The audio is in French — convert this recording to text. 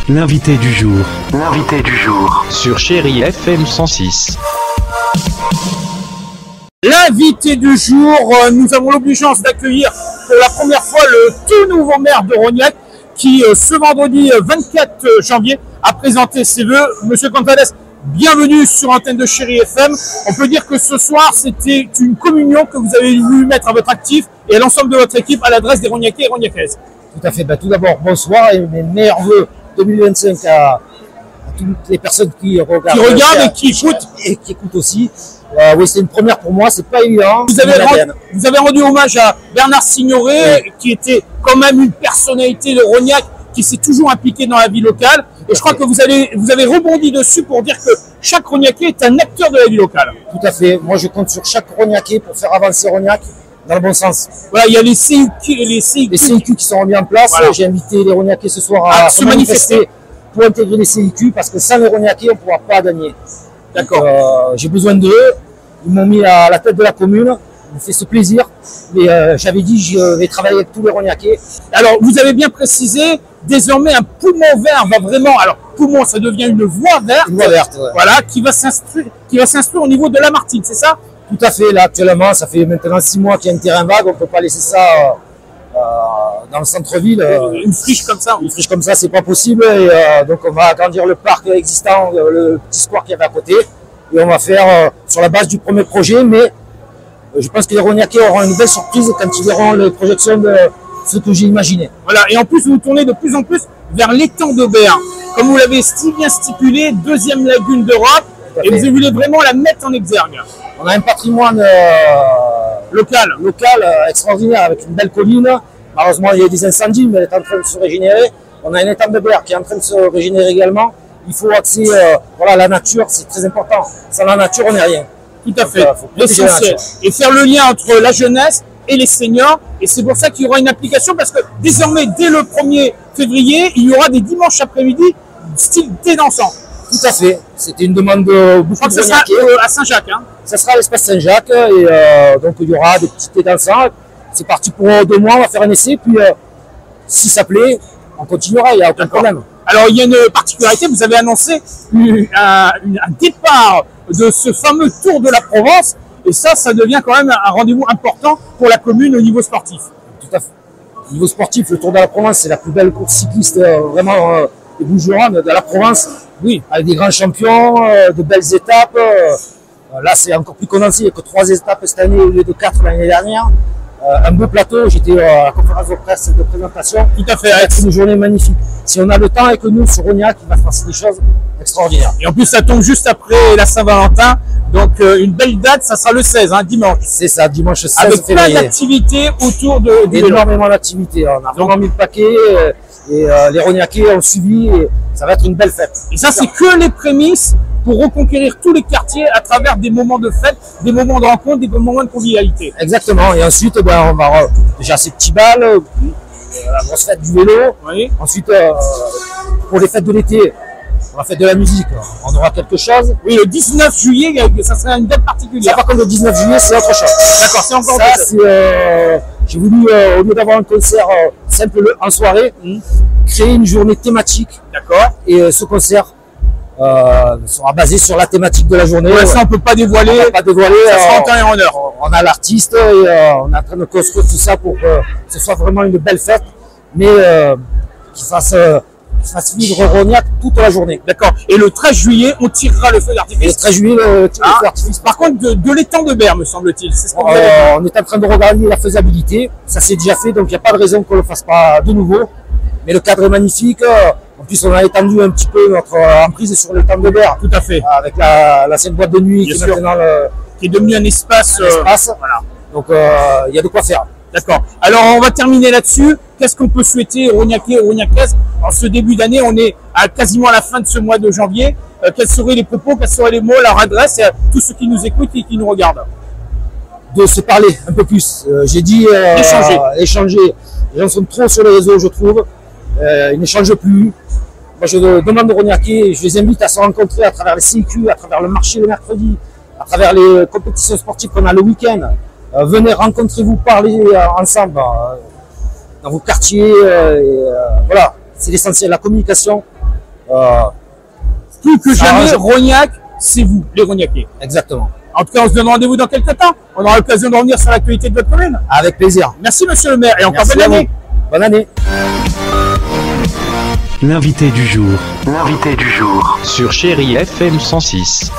L'invité du jour. L'invité du jour. Sur Chérie FM 106. L'invité du jour, nous avons l'obligeance d'accueillir pour la première fois le tout nouveau maire de Rognac qui, ce vendredi 24 janvier, a présenté ses vœux. Monsieur Gonzalez, bienvenue sur Antenne de Chérie FM. On peut dire que ce soir, c'était une communion que vous avez voulu mettre à votre actif et à l'ensemble de votre équipe à l'adresse des Rognacais et Rognacaises. Tout à fait. Tout d'abord, bonsoir et mes meilleurs vœux 2025 à toutes les personnes qui regardent et qui écoutent. Et qui écoutent aussi. Oui, c'est une première pour moi, c'est pas évident. Vous avez rendu hommage à Bernard Signoret, oui, qui était quand même une personnalité de Rognac, qui s'est toujours impliqué dans la vie locale. Et je crois que vous avez rebondi dessus pour dire que chaque Rognacais est un acteur de la vie locale. Tout à fait. Moi, je compte sur chaque Rognacais pour faire avancer Rognac dans le bon sens. Voilà, il y a les CIQ qui sont mis en place. Voilà. J'ai invité les Rognacais ce soir à se manifester pour intégrer les CIQ parce que sans les Rognacais, on ne pourra pas gagner. D'accord. J'ai besoin d'eux. Ils m'ont mis à la tête de la commune. Ils m'ont fait ce plaisir. Mais j'avais dit je vais travailler avec tous les Rognacais. Alors, vous avez bien précisé, désormais, un poumon vert va vraiment... Alors, poumon, ça devient une voie verte. Une voie verte, ouais. Voilà, qui va s'instruire au niveau de Lamartine, c'est ça? Tout à fait. Là, actuellement, ça fait maintenant 6 mois qu'il y a un terrain vague. On ne peut pas laisser ça dans le centre-ville. Une friche comme ça. Une friche comme ça, c'est pas possible. Et donc, on va agrandir le parc existant, le petit square qu'il y avait à côté. Et on va faire sur la base du premier projet. Mais je pense que les Rognacais auront une belle surprise quand ils verront les projections de ce que j'ai imaginé. Voilà. Et en plus, vous tournez de plus en plus vers l'étang de Berre. Comme vous l'avez bien stipulé, deuxième lagune d'Europe. Et vous voulez vraiment la mettre en exergue. On a un patrimoine local extraordinaire avec une belle colline. Malheureusement, il y a des incendies, mais elle est en train de se régénérer. On a un étang de Berre qui est en train de se régénérer également. Il faut axer la nature, c'est très important. Sans la nature, on n'est rien. Tout à fait, l'essentiel. Et faire le lien entre la jeunesse et les seniors. Et c'est pour ça qu'il y aura une application, parce que désormais, dès le 1er février, il y aura des dimanches après-midi style thé dansant. Tout à fait. C'était une demande de beaucoup de Rognacais. À Saint-Jacques. Hein. Ça sera à l'espace Saint-Jacques. Et donc, il y aura des petits thés dansants. C'est parti pour 2 mois. On va faire un essai. Puis, si ça plaît, on continuera. Il n'y a aucun problème. Alors, il y a une particularité. Vous avez annoncé un départ de ce fameux Tour de la Provence. Et ça devient quand même un rendez-vous important pour la commune au niveau sportif. Tout à fait. Au niveau sportif, le Tour de la Provence, c'est la plus belle course cycliste vraiment des Bouches-du-Rhône, de la Provence. Oui, avec des grands champions, de belles étapes. Là, c'est encore plus condensé. Il n'y a que 3 étapes cette année au lieu de 4 l'année dernière. Un beau plateau. J'étais à la conférence de presse de présentation. Tout à fait. C'est une journée magnifique. Si on a le temps avec nous sur Rognac, il va se passer des choses extraordinaires. Et en plus, ça tombe juste après la Saint-Valentin. Donc, une belle date, ça sera le 16, dimanche. C'est ça, dimanche 16 avec février. Avec plein d'activités autour de... Énormément d'activités. On a vraiment mis le paquet. Et les Rognacais ont suivi. Et ça va être une belle fête. Et ça, c'est que les prémices pour reconquérir tous les quartiers à travers des moments de fête, des moments de rencontre, des moments de convivialité. Exactement. Et ensuite, on va déjà ces petits balles, la grosse fête du vélo. Oui. Ensuite, pour les fêtes de l'été, pour la fête de la musique, on aura quelque chose. Oui, le 19 juillet, ça sera une date particulière. Ça, par contre, le 19 juillet, c'est autre chose. D'accord, c'est encore ça. J'ai voulu, au lieu d'avoir un concert simple en soirée, créer une journée thématique. D'accord. Et ce concert sera basé sur la thématique de la journée. Pour l'instant, on ne peut pas dévoiler. Ça sera en temps et en heure. On a l'artiste et on est en train de construire tout ça pour que ce soit vraiment une belle fête, mais qui fasse vivre Rognac toute la journée. D'accord. Et le 13 juillet, on tirera le feu d'artifice. Le 13 juillet, le feu d'artifice. Par contre, de l'étang de Berre, me semble-t-il. C'est ce qu'on on est en train de regarder la faisabilité. Ça s'est déjà fait, donc il n'y a pas de raison qu'on ne le fasse pas de nouveau. Mais le cadre est magnifique. En plus, on a étendu un petit peu notre emprise sur l'étang de Berre. Tout à fait. Avec l'ancienne boîte de nuit qui est maintenant qui est devenu un espace. Voilà. Donc, il y a de quoi faire. D'accord. Alors, on va terminer là-dessus. Qu'est-ce qu'on peut souhaiter aux Rognacais et aux Rognacaises en ce début d'année? On est quasiment à la fin de ce mois de janvier. Quels seraient les propos, quels seraient les mots, leur adresse à tous ceux qui nous écoutent et qui nous regardent? De se parler un peu plus. J'ai dit échanger. Les gens sont trop sur les réseaux, je trouve. Ils n'échangent plus. Moi, je demande aux Rognacais, je les invite à se rencontrer à travers les CIQ, à travers le marché le mercredi, à travers les compétitions sportives qu'on a le week-end. Venez, rencontrez-vous, parlez ensemble dans vos quartiers. Voilà, c'est l'essentiel, la communication. Plus que Ça jamais, arrange. Rognac, c'est vous, les Rognaciers. Exactement. En tout cas, on se donne rendez-vous dans quelques temps. On aura l'occasion de revenir sur l'actualité de votre commune. Avec plaisir. Merci, monsieur le maire, et encore Merci bonne à vous. année. Bonne année. L'invité du jour. L'invité du jour. Sur Chérie FM 106.